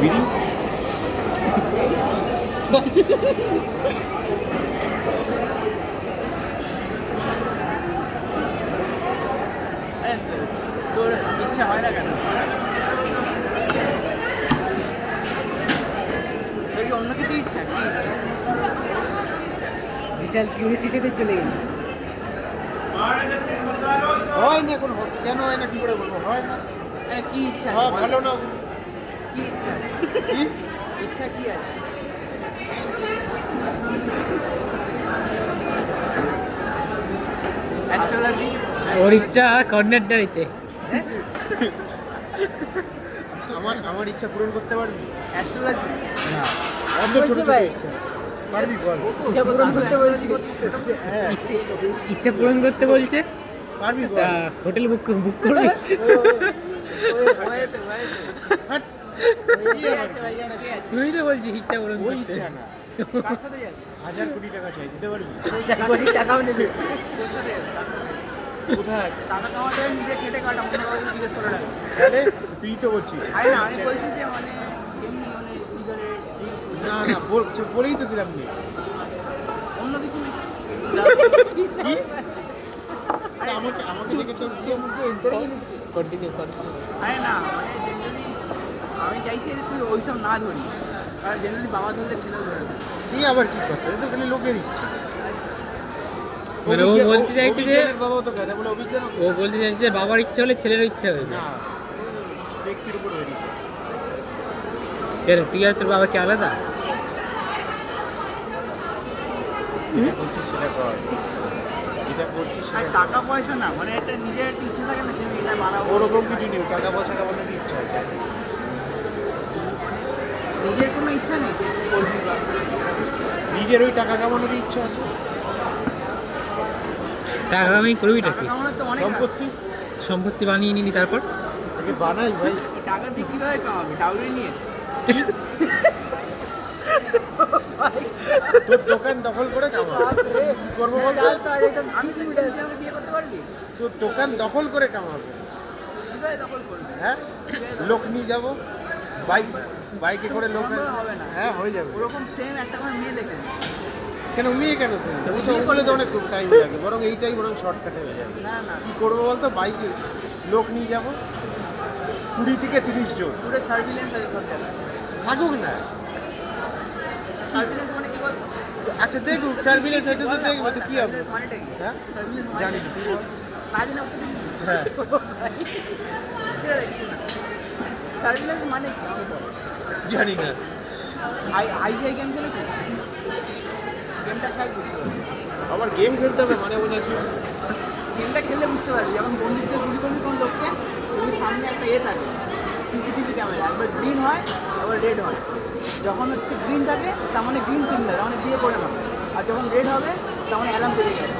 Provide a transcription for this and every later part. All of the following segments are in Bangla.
বিড়ি তোর ইচ্ছা হয় না কেন? তোর কি অন্য কিছু ইচ্ছা? কি ইচ্ছা? বিশাল কিউরিসিটিতে চলে গেছে। হয় না কোনো, কেন হয় না কি করে বলবো, হয় না। কি ইচ্ছা? হ্যাঁ, ভালো না। কি ইচ্ছা? কি ইচ্ছা কি আছে? অ্যাস্ট্রোলজি? ওর ইচ্ছা কর্নারটারিতে। আমার ইচ্ছা পূরণ করতে পারবি অ্যাস্ট্রোলজি? না, অত ছোট ছোট ভাই। ইচ্ছা পারবি বল। ইচ্ছা পূরণ করতে বলছে। হ্যাঁ ইচ্ছা পূরণ করতে বলছে। পারবি বল। তা হোটেল বুক করবি? হাট। কি কে আবার আছে ভাই? কি আর কে আছে? আছে? তুই তো বলছিস ইচ্ছা পূরণ ওই করতে। ইচ্ছা না, কার সাথে যাবি? 1000 কোটি টাকা চাই, দিতে পারবি? কোটি টাকাও নেবে। তোর সাথে যাবি? কার সাথে যাবি? কোথায়? টাকা কামাতে হয় নিজে খেটে কাটা, অন্য কাউকে জিজ্ঞেস করে রাখবি। তাহলে তুই তো বলছিস আরে না, আমি বলছি যে মানে এমনি মানে সিগারেট, ড্রিঙ্কস, না না বলেই তো দিলাম নি। অন্য কিছু নেই। কি আরে আমাকে আমাকে দেখে তো কন্টিনিউ। আরে না মানে জেনারেলি আমি চাইছি যে তুই ওইসব না ধরিস, কারণ জেনারেলি বাবা ধরলে ছেলেও ধরে না। দিয়ে আবার কি কথা, এটা তো খালি লোকের ইচ্ছা। মানে ও বলতে চাইছে যে অভিজ্ঞানের বাবাও তো কথা বলে, অভিজ্ঞান ও বলতে চাইছে যে বাবার ইচ্ছা হলে ছেলেরও ইচ্ছা হয়ে না, যায়। ব্যক্তির উপর ভেরি করে। কেন তুই আর তোর বাবা কি আলাদা? যেটা করছিস সেটা কর, যেটা করছিস আর সেটা কর। টাকা পয়সা না, মানে একটা নিজের একটা ইচ্ছা থাকে না যে আমি এটা বানাবো। ওরকম কিছু নেই, টাকা পয়সা কামানোর ইচ্ছা আছে। নিজের কোনো ইচ্ছা নেই যে তুই করবি বা নিজের ওই টাকা কামানোর ইচ্ছা আছে। টাকা আমি করবি টাকা কি? কামানোর তো অনেক সম্পত্তি সম্পত্তি বানিয়ে নিলি তারপর? আগে বানাই ভাই। আছে। টাকা দিয়ে কীভাবে কামাবি? ডাউরি নিয়ে? তোর দোকান দখল করে কামা, কি করবো বলতো? আমি তো ছেলে দিয়ে আমাকে বিয়ে করতে পারবি? তোর দোকান দখল করে কামাবো। কীভাবে দখল করবি? হ্যাঁ, লোক নিয়ে যাবো, বাইকে করে লোক হবে না। হ্যাঁ হয়ে যাবে। ওরকম সেম একটা করে মেয়ে দেখে নে। কেন মেয়ে কেন তুমি? ওগুলো তো অনেক টাইম লাগে, বরং এইটাই বরং শর্টকাটে হয়ে যাবে। না না, কি করবো বলতো, বাইকে লোক নিয়ে যাবো 20 থেকে 30 জন, পুরো সার্ভিলেন্স আছে সব জায়গায়। থাকুক না। সার্ভিলেন্স মানে কি বলতো? আচ্ছা দেখুক, সার্ভিলেন্স আছে তো দেখবো, তো কি হবে? সার্ভিলেন্স মানেটা কি? হ্যাঁ সার্ভিলেন্স জানি না, তুই বল। না জেনে ওকে দিবি? হ্যাঁ সার্ভিলেন্স মানে কি আমি বল। জানি না। আইজিআই গেম খেলেছিস? গেমটা খেল বুঝতে পারবি। আবার গেম খেলতে হবে মানে বলে কি? গেমটা খেললে বুঝতে পারবি, যখন বন্ধুত্বে গুলি করবি কোন লোককে, ওই সামনে একটা থাকে সিসিটিভি ক্যামেরা, একবার গ্রিন হয় আবার রেড হয়। যখন হচ্ছে গ্রিন থাকে তার মানে গ্রিন সিগন্যাল, তার মানে বিয়ে করে না। আর যখন রেড হবে তার মানে অ্যালার্ম বেজে গেছে।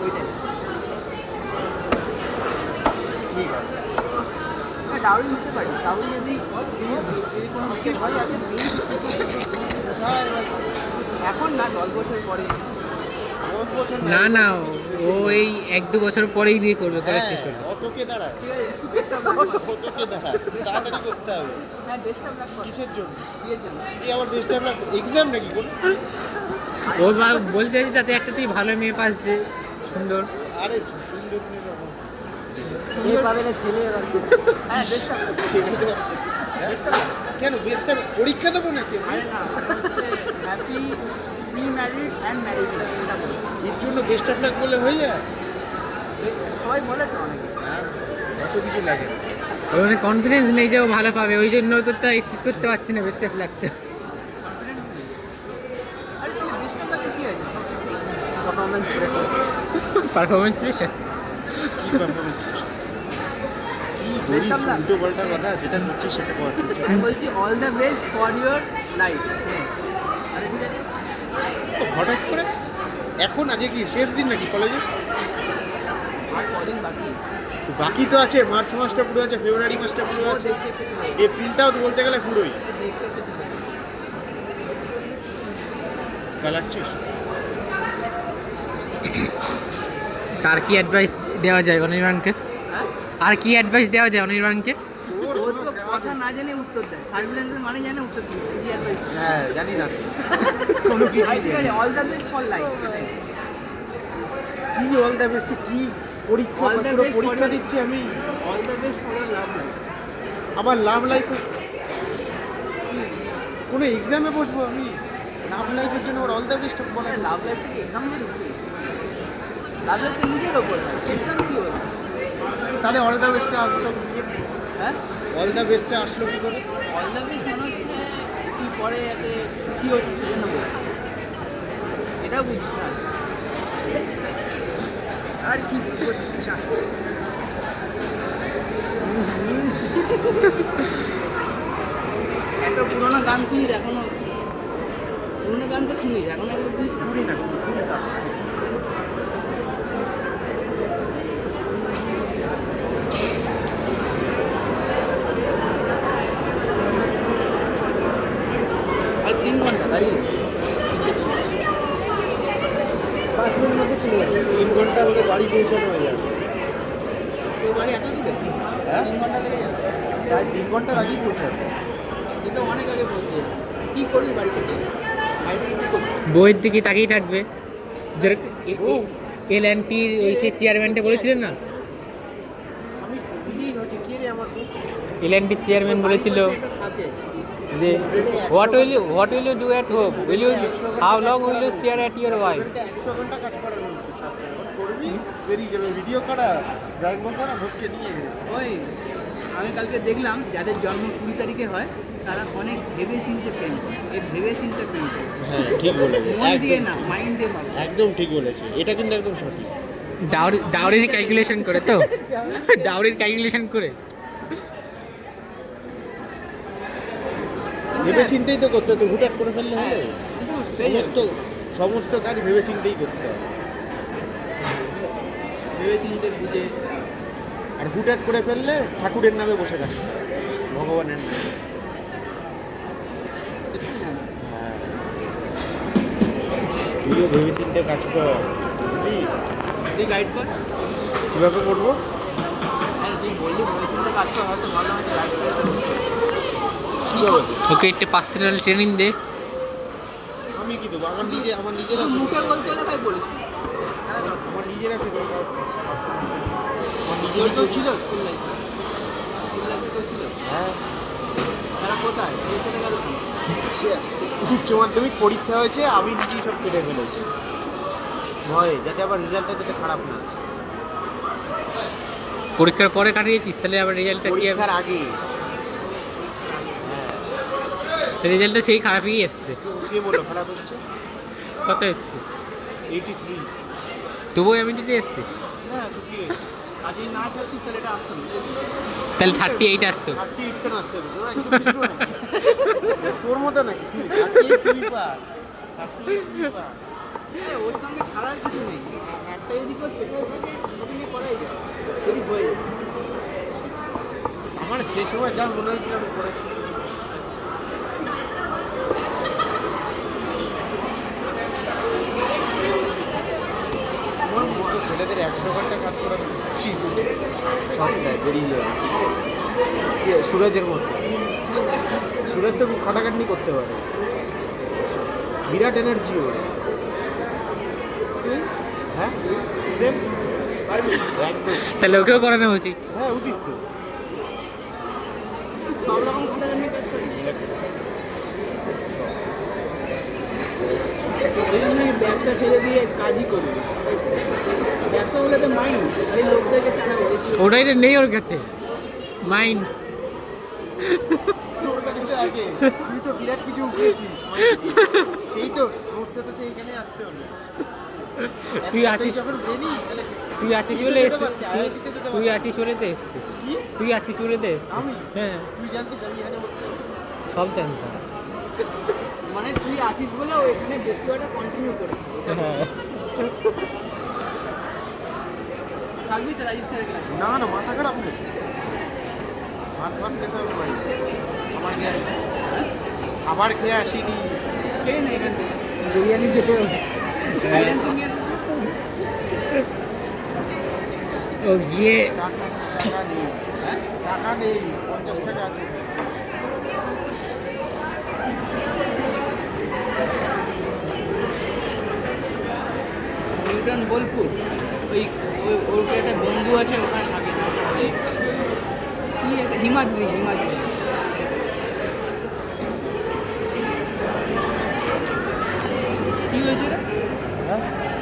ওইটাই। ঠিক আছে। ডাউরি নিতে পারিস, ডাউরি যদি যদি কোনো মেয়েকে হয় আগে কোথায় ভাই? এখন না 10 বছর পরে। 10 বছর না না, ও এই 1-2 বছর পরেই বিয়ে করবে, কলেজ শেষ হলে। অতকে দাঁড়ায়, ঠিক আছে, বেস্ট অফ লাক। অতকে দাঁড়ায়, তাড়াতাড়ি করতে হবে। হ্যাঁ, বেস্ট অফ লাক। কিসের জন্য? বিয়ের জন্য। এই আবার বেস্ট আমরা এক্সাম নাকি কোন? ওর বাবা বলতে চাইছে যাতে একটা তুই ভালো মেয়ে পাস, যে সুন্দর। আরে সুন্দর মেয়ে বাবা। সুন্দর পাবে না ছেলে এবার। হ্যাঁ, বেস্ট অফ লাক। ছেলে তো বেস্ট অফ লাক। কেন বেস্ট পরীক্ষা দেবো নাকি? আরে না, হচ্ছে happy pre married and married life, এটা বলছি। এর জন্য বেস্ট অফ লাক বলে হয়ে যায়? সবাই বলে তো অনেকে। আর অত কিছু লাগে না। ওর মানে কনফিডেন্স নেই যে ও ভালো পাবে, ওই জন্য তোরটা অ্যাকসেপ্ট করতে পারছি না বেস্ট অফ লাকটা। কনফিডেন্স নেই। আরে তাহলে বেস্ট অফ লাকে কী আছে? Performance pressure. Performance pressure? কি পারফরমেন্স? Best of luck. উল্টো পাল্টা কথা, যেটা করছিস সেটা কর। আমি বলছি all the best for your life. আরে ঠিক আছে, তো হঠাৎ করে এখন আজকে কি শেষ দিন নাকি কলেজে? আর কদিন বাকি? তো বাকি তো আছে, মার্চ মাসটা পুরো আছে, ফেব্রুয়ারি মাসটা পুরো ও আছে, দেখতে দেখতে চলে যাবে। এপ্রিলটাও তো বলতে গেলে পুরোই। দেখতে দেখতে চলে যাবে। কাল আসছিস? তার কি অ্যাডভাইস দেওয়া যায় অনির্বাণকে? হ্যাঁ? আর কি অ্যাডভাইস দেওয়া যায় অনির্বাণকে? তোর ওর কোনো তো দেওয়ার কথা না জেনে উত্তর দেয়, সার্ভিলেন্সের মানে জানে উত্তর দিতে। হ্যাঁ জানি না তো। কোনো কি ঠিক আছে, all the best for life. কি অল দ্য বেস্ট, কি পরীক্ষা All the পুরো best পরীক্ষা for- দিচ্ছি আমি। All the best for love life. আমার লাভ লাইফে কোনো এক্সামে বসবো আমি? লাভ লাইফের জন্য ওর অল দ্য বেস্ট বলে? লাভ লাইফ থেকে এক্সাম দিস তুই? লাভ লাইফ তো নিজের ওপর, এক্সাম কি হলো? তাহলে অল দ্য বেস্টে আসলো কি করে? হ্যাঁ, অল দ্য বেস্টে আসলো কি করে? অল দ্য বেস্ট মনে হচ্ছে তুই পরে এতে সুখী হচ্ছিস সেজন্য বলছিস, এটাও বুঝিস না। আর কি বলবো, ইচ্ছা একটা পুরোনো গান শুনিস এখনো? পুরোনো গান তো শুনিস এখনো? একটা বুঝিস না? শুনি না, শুনি না। আর 3 ঘন্টা দাঁড়িয়ে 5 মিনিটের মধ্যে চলে যাবে। 3 ঘন্টা আমাদের বাড়ি পৌঁছানো হয়ে যাবে। তোর বাড়ি এত দূরে? হ্যাঁ? 3 ঘন্টা লেগে যাবে। তাই 3 ঘন্টার আগেই পৌঁছাবে। এ তো অনেক আগে পৌঁছে যাবে। কী করবি বাড়ি থেকে? বাড়ি থেকে কী করবি? বইয়ের দিকে তাকিয়ে থাকবে। ও। এল&টির ওই সে চেয়ারম্যানটা বলেছিলেন না, আমি বুঝেই না যে কে রে আমার বউ। এল&টির চেয়ারম্যান বলেছিল একটা থাকে। যে what will you do at home, will you how long will you stare at your wife. ওদেরকে 100 ঘন্টা কাজ করানো হচ্ছে সপ্তাহে। এখন করবি, বেরিয়ে যাবে, ভিডিও করা, ব্যঙ্গ করা, ভোটকে নিয়ে নেবে। ওই আমি কালকে দেখলাম যাদের জন্ম 20 তারিখে হয় তারা অনেক ভেবে চিনতে প্রেম করে। এই ভেবে চিনতে প্রেম করে, হ্যাঁ ঠিক বলেছে, মন দিয়ে না, মাইন্ড দিয়ে ভালো। একদম ঠিক বলেছে, এটা কিন্তু একদম সঠিক। ডাউরির ক্যালকুলেশন করে তো, ডাউরির ক্যালকুলেশন করে। ভেবে চিন্তেই তো করতে হতো, হুটহাট করে ফেললে হ্যাঁ, হবে? কিন্তু পেয়ে যাবে। সমস্ত কাজ ভেবে চিন্তেই করতে হবে। ভেবে চিনতে বুঝে। আর হুটহাট করে ফেললে ঠাকুরের নামে বসে থাকবে, ভগবানের নামে। হ্যাঁ, তুইও ভেবে চিন্তে কাজ কর, বুঝলি? তুই গাইড কর। কীভাবে করবো? হ্যাঁ, তুই বললি ভেবে চিনতে কাজ কর, হয়তো ভালো হয়তো গাইড করে দেবো। কীভাবে? ওকে একটা পার্সোনাল ট্রেনিং দে। আমি কি দেবো? আমার নিজের তুই আছে। মুখে বলতে হলে ভাই বলিস না। আমার নিজের আছে। আমার তোর কেউ নিজের ছিল স্কুল লাইফে? স্কুল লাইফে কেউ ছিল? হ্যাঁ, তারা কোথায় ছেড়ে চলে গেল কেন? উচ্চ মাধ্যমিক পরীক্ষা হয়েছে, আমি নিজেই সব কেটে ফেলেছি ভয়ে, যাতে আবার রেজাল্টটা যাতে খারাপ না আসে। পরীক্ষার পরে কাটিয়েছিস, তাহলে আবার রেজাল্টটা কি? পরীক্ষার আগে। রেজাল্টটা সেই খারাপই এসছে। কে বললো খারাপ হচ্ছে? কত এসছে? 83। তবুও আমি যদি এসছিস, হ্যাঁ, তো কি হয়েছে? আর যদি না ছাড়তিস তাহলে এটা আসতো না। তাহলে 38 আসতো। 38 কেন আসতে হবে? তোরা একদম জিরো নাকি? তোর মতো নাকি? তুই 38 তুই পাস, 38 তুই পাস। ওর সঙ্গে ছাড়ার কিছু নেই। একটা যদি কেউ স্পেশাল থাকে ওকে নিয়ে করাই যায়, যদি হয়ে যায়। আমার সে সময় যা মনে হয়েছিল আমি করেছি। আমার মতো ছেলেদের 100 ঘন্টা কাজ করার উচিত, সপ্তাহে বেরিয়ে যাবে। সুরজের মতো। সুরজ তো খুব খাটাখাটনি করতে পারে, বিরাট এনার্জি ওর। তুই হ্যাঁ, সেম। পারবি? একদম। তাহলে ওকেও করানো উচিত। হ্যাঁ, উচিত তো। সব রকম খাটাখাটনি কাজ করি। এই জন্যই ব্যবসা ছেড়ে দিয়ে কাজই করবি। ব্যবসা বলে তো মাইন্ড, আর এই লোকদেরকে চালাবো। ওটাই তো নেই ওর কাছে, মাইন্ড। তোর কাছে তো আছে, তুই তো বিরাট কিছু উঠেছিস, সেই তো উঠতে তো সেইখানে আসতে হলো। তুই আছিস, যখন ব্রেনি, তাহলে তুই আছিস বলে এসছিস। IIT তে যেতে তুই পারতি। আছিস বলে তো এসছিস। কি? তুই আছিস বলে তো এসছিস। আমি? হ্যাঁ, তুই জানতিস আমি এখানে বলতে হবে? সব জানতাম। মানে তুই আছিস বলে ও এখানে বক্তব্যটা কন্টিনিউ করেছে। হ্যাঁ, থাকবি তো রাজীব স্যারের ক্লাসে? না না, মাথা খারাপ নেই, ভাত ভাত খেতে হবে বাড়ি। খাবার খেয়ে আসি, খাবার খেয়ে আসিনি। খেয়ে না এখান থেকে বিরিয়ানি যেতে হবে। গাইডেন্স নিয়ে আসিস না? ও গিয়ে টাকা নেই, টাকা নেই, 50 টাকা আছে। নিউটন বোলপুর ওই ওর একটা বন্ধু আছে ওখানে থাকে কি একটা হিমাদ্রি